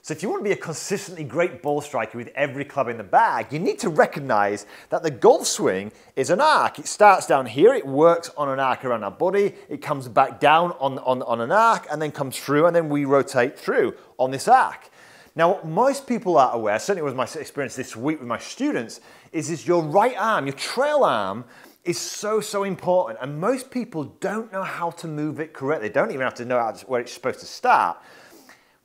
So if you want to be a consistently great ball striker with every club in the bag, you need to recognize that the golf swing is an arc. It starts down here, it works on an arc around our body, it comes back down on an arc and then comes through, and then we rotate through on this arc. Now, what most people are aware, certainly was my experience this week with my students, is your right arm, your trail arm, is so important, and most people don't know how to move it correctly. They don't even have to know where it's supposed to start.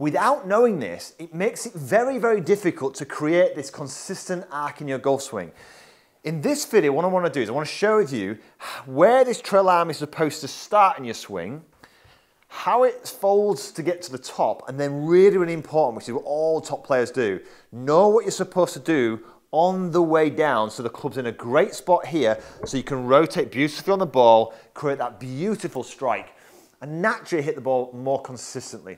Without knowing this, it makes it very difficult to create this consistent arc in your golf swing. In this video, what I want to do is I want to show you where this trail arm is supposed to start in your swing, how it folds to get to the top, and then really important, which is what all top players do, know what you're supposed to do on the way down so the club's in a great spot here so you can rotate beautifully on the ball, create that beautiful strike, and naturally hit the ball more consistently.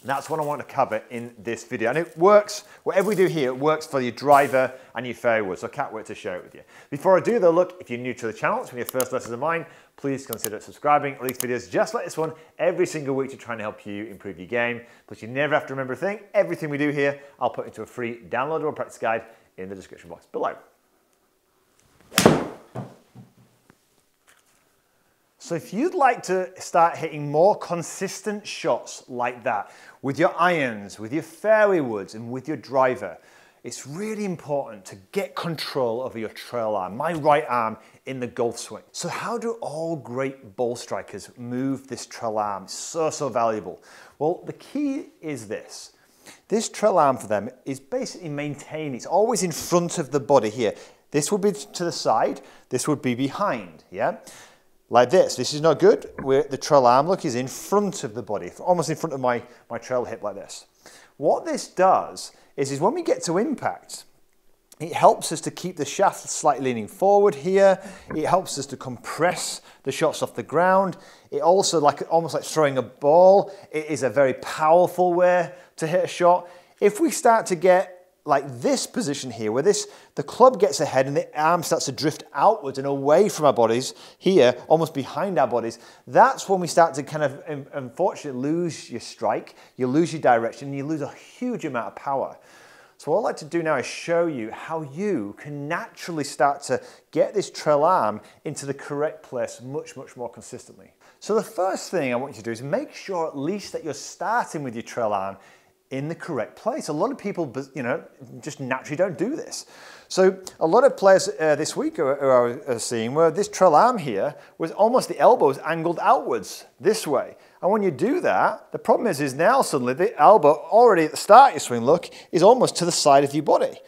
That's what I want to cover in this video. And it works, whatever we do here, it works for your driver and your fairway, so I can't wait to share it with you. Before I do though, look, if you're new to the channel, it's one of your first lessons of mine, please consider subscribing. Release videos just like this one every single week to try and help you improve your game. But you never have to remember a thing. Everything we do here, I'll put into a free downloadable practice guide in the description box below. So if you'd like to start hitting more consistent shots like that with your irons, with your fairway woods, and with your driver, it's really important to get control over your trail arm, my right arm in the golf swing. So how do all great ball strikers move this trail arm? It's so valuable. Well, the key is this. This trail arm for them is basically maintained. It's always in front of the body here. This would be to the side, this would be behind, yeah? Like this. This is not good. Where the trail arm, look, is in front of the body, almost in front of my trail hip like this. What this does is when we get to impact, it helps us to keep the shaft slightly leaning forward here. It helps us to compress the shots off the ground. It also, almost like throwing a ball, it is a very powerful way to hit a shot. If we start to get like this position here, where the club gets ahead and the arm starts to drift outwards and away from our bodies here, almost behind our bodies, that's when we start to kind of, unfortunately, lose your strike, you lose your direction, and you lose a huge amount of power. So what I'd like to do now is show you how you can naturally start to get this trail arm into the correct place much more consistently. So the first thing I want you to do is make sure at least that you're starting with your trail arm in the correct place. A lot of people, just naturally don't do this. So a lot of players this week who are seeing where this trail arm here was almost the elbows angled outwards this way. And when you do that, the problem is now suddenly the elbow already at the start of your swing, look, is almost to the side of your body.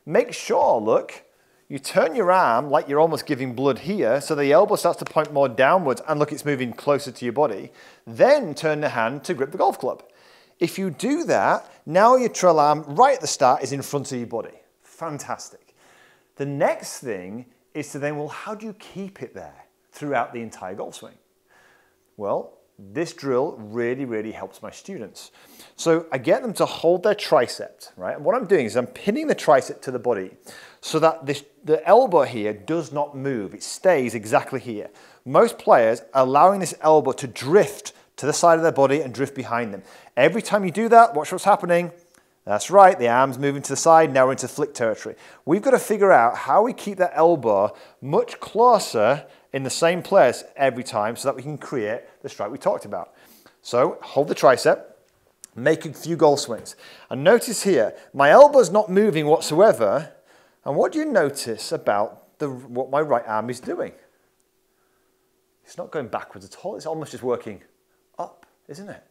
Make sure, look, you turn your arm like you're almost giving blood here, so the elbow starts to point more downwards, and look, it's moving closer to your body. Then turn the hand to grip the golf club. If you do that, now your trail arm right at the start is in front of your body. Fantastic. The next thing is to then, well, how do you keep it there throughout the entire golf swing? Well, this drill really helps my students. So I get them to hold their tricep, right? And what I'm doing is I'm pinning the tricep to the body so that the elbow here does not move. It stays exactly here. Most players are allowing this elbow to drift to the side of their body and drift behind them. Every time you do that, watch what's happening. That's right, the arm's moving to the side, now we're into flick territory. We've got to figure out how we keep that elbow much closer in the same place every time so that we can create the strike we talked about. So hold the tricep, make a few golf swings. And notice here, my elbow's not moving whatsoever. And what do you notice about what my right arm is doing? It's not going backwards at all, it's almost just working up, isn't it?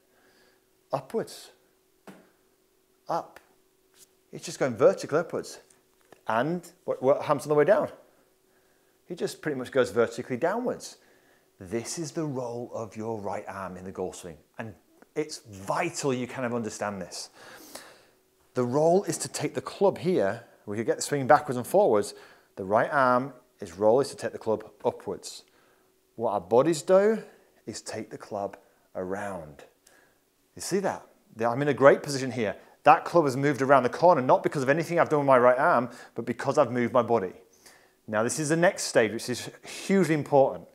Upwards, up. It's just going vertically upwards. And what happens on the way down? It just pretty much goes vertically downwards. This is the role of your right arm in the golf swing. And it's vital you kind of understand this. The role is to take the club here, where you get the swing backwards and forwards. The right arm's role is to take the club upwards. What our bodies do is take the club around. You see that? I'm in a great position here. That club has moved around the corner, not because of anything I've done with my right arm, but because I've moved my body. Now this is the next stage, which is hugely important.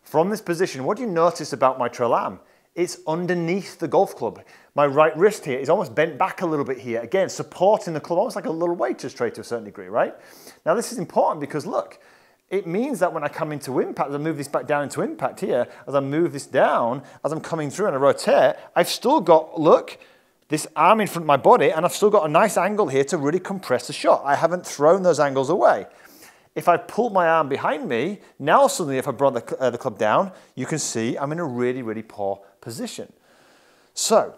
From this position, what do you notice about my trail arm? It's underneath the golf club. My right wrist here is almost bent back a little bit here. Again, supporting the club, almost like a little weighter's tray to a certain degree, right? Now this is important because look, it means that when I come into impact, as I move this back down into impact here, as I move this down, as I'm coming through and I rotate, I've still got, look, this arm in front of my body, and I've still got a nice angle here to really compress the shot. I haven't thrown those angles away. If I pulled my arm behind me, now suddenly if I brought the club down, you can see I'm in a really, really poor position. So,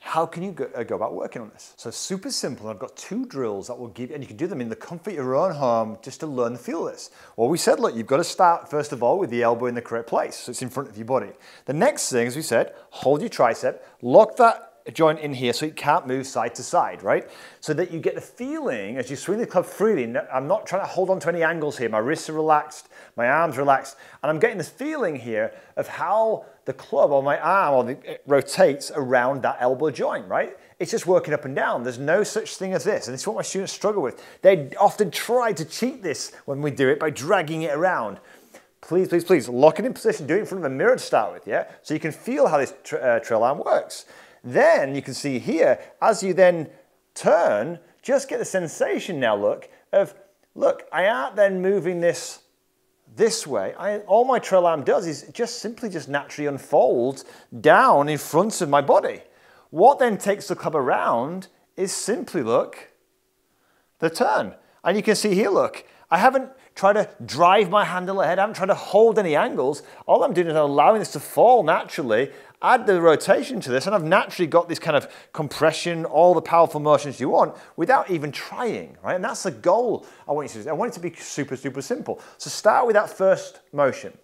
how can you go about working on this? So super simple. I've got 2 drills that will give you, and you can do them in the comfort of your own home just to learn the feel of this. Well, we said, look, you've got to start first of all with the elbow in the correct place, so it's in front of your body. The next thing, as we said, hold your tricep, lock that joint in here so it can't move side to side, right? So that you get the feeling as you swing the club freely. I'm not trying to hold on to any angles here. My wrists are relaxed, my arms relaxed, and I'm getting this feeling here of how the club or my arm it rotates around that elbow joint, right? It's just working up and down. There's no such thing as this, and it's what my students struggle with. They often try to cheat this when we do it by dragging it around. Please, please, please, lock it in position. Do it in front of a mirror to start with, yeah? So you can feel how this trail arm works. Then you can see here, as you then turn, just get the sensation now, look, I aren't then moving this way. All my trail arm does is just simply naturally unfolds down in front of my body. What then takes the club around is simply, look, the turn. And you can see here, look, I haven't tried to drive my handle ahead. I haven't tried to hold any angles. All I'm doing is allowing this to fall naturally, add the rotation to this, and I've naturally got this kind of compression, all the powerful motions you want without even trying, right? And that's the goal I want you to do. I want it to be super, super simple. So start with that first motion.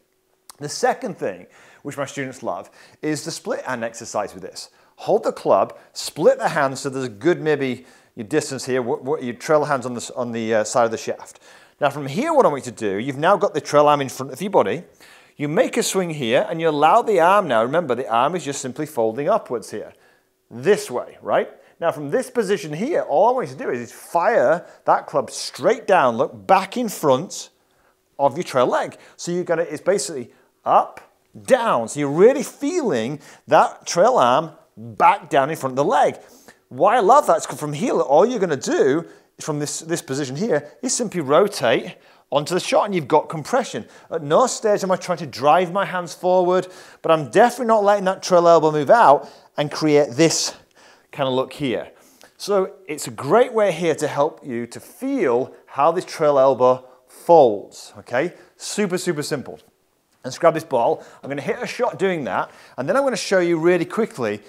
The second thing, which my students love, is the split hand exercise with this. Hold the club, split the hands so there's a good maybe your distance here, your trail hands on the side of the shaft. Now from here, what I want you to do, you've now got the trail arm in front of your body. You make a swing here and you allow the arm now, remember the arm is just simply folding upwards here, this way, right? Now from this position here, all I want you to do is fire that club straight down, look back in front of your trail leg. So you're gonna, it's basically up, down. So you're really feeling that trail arm back down in front of the leg. Why I love that is from here, all you're gonna do from this position here is simply rotate onto the shot and you've got compression. At no stage am I trying to drive my hands forward, but I'm definitely not letting that trail elbow move out and create this kind of look here. So it's a great way here to help you to feel how this trail elbow folds, okay? Super, super simple. Let's grab this ball. I'm gonna hit a shot doing that, and then I'm gonna show you really quickly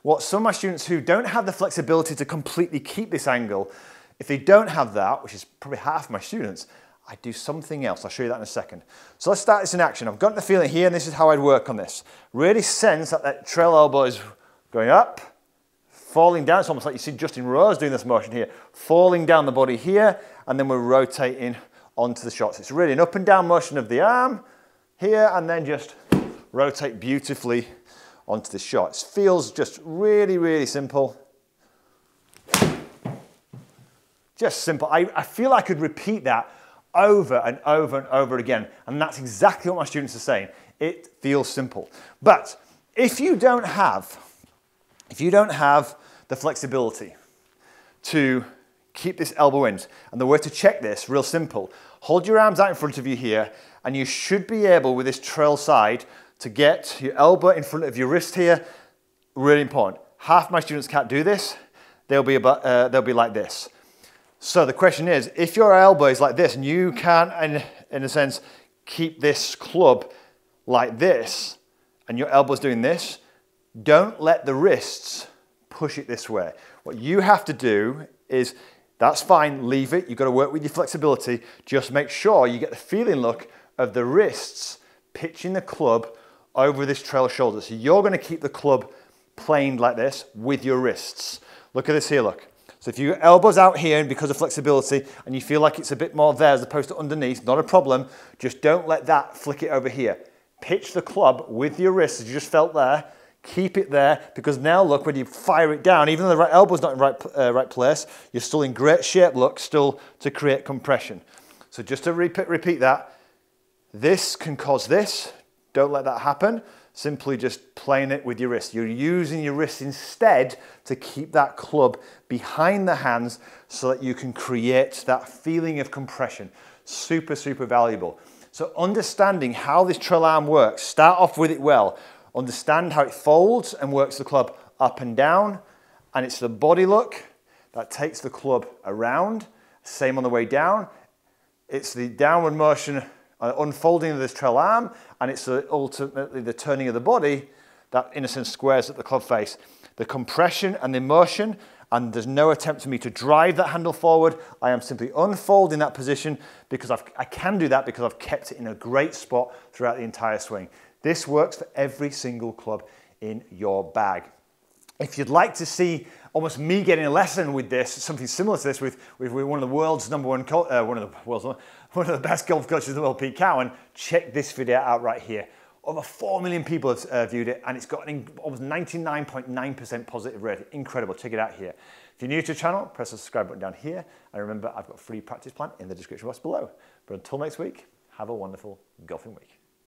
what some of my students who don't have the flexibility to completely keep this angle, if they don't have that, which is probably half of my students, I do something else. I'll show you that in a second. So let's start this in action. I've got the feeling here, and this is how I'd work on this. Really sense that that trail elbow is going up, falling down. It's almost like you see Justin Rose doing this motion here. Falling down the body here, and then we're rotating onto the shot. So it's really an up and down motion of the arm here, and then just rotate beautifully onto the shot. It feels just really, really simple. Just simple. I feel I could repeat that over and over and over again. And that's exactly what my students are saying. It feels simple. But if you don't have the flexibility to keep this elbow in, and the way to check this, real simple, hold your arms out in front of you here, and you should be able with this trail side to get your elbow in front of your wrist here. Really important. Half my students can't do this. They'll be like this. So the question is, if your elbow is like this and you can't, in a sense, keep this club like this, and your elbow's doing this, don't let the wrists push it this way. What you have to do is, that's fine, leave it. You've got to work with your flexibility. Just make sure you get the feeling look of the wrists pitching the club over this trail shoulder. So you're going to keep the club planed like this with your wrists. Look at this here, look. So if your elbow's out here and because of flexibility and you feel like it's a bit more there as opposed to underneath, not a problem. Just don't let that flick it over here. Pitch the club with your wrists as you just felt there. Keep it there, because now look, when you fire it down, even though the right elbow's not in the right place, you're still in great shape, look, still to create compression. So just to repeat that, this can cause this. Don't let that happen. simply just playing it with your wrist. You're using your wrist instead to keep that club behind the hands so that you can create that feeling of compression. Super, super valuable. So understanding how this trail arm works, start off with it well. Understand how it folds and works the club up and down, and it's the body look that takes the club around. Same on the way down. It's the downward motion, unfolding of this trail arm, and it's ultimately the turning of the body that in a sense squares at the club face. The compression and the motion, and there's no attempt for me to drive that handle forward. I am simply unfolding that position because I can do that because I've kept it in a great spot throughout the entire swing. This works for every single club in your bag. If you'd like to see almost me getting a lesson with this, something similar to this with one of the world's one of the best golf coaches in the world, Pete Cowan, check this video out right here. Over 4 million people have viewed it, and it's got an almost 99.9% positive rating. Incredible. Check it out here. If you're new to the channel, press the subscribe button down here. And remember, I've got a free practice plan in the description box below. But until next week, have a wonderful golfing week.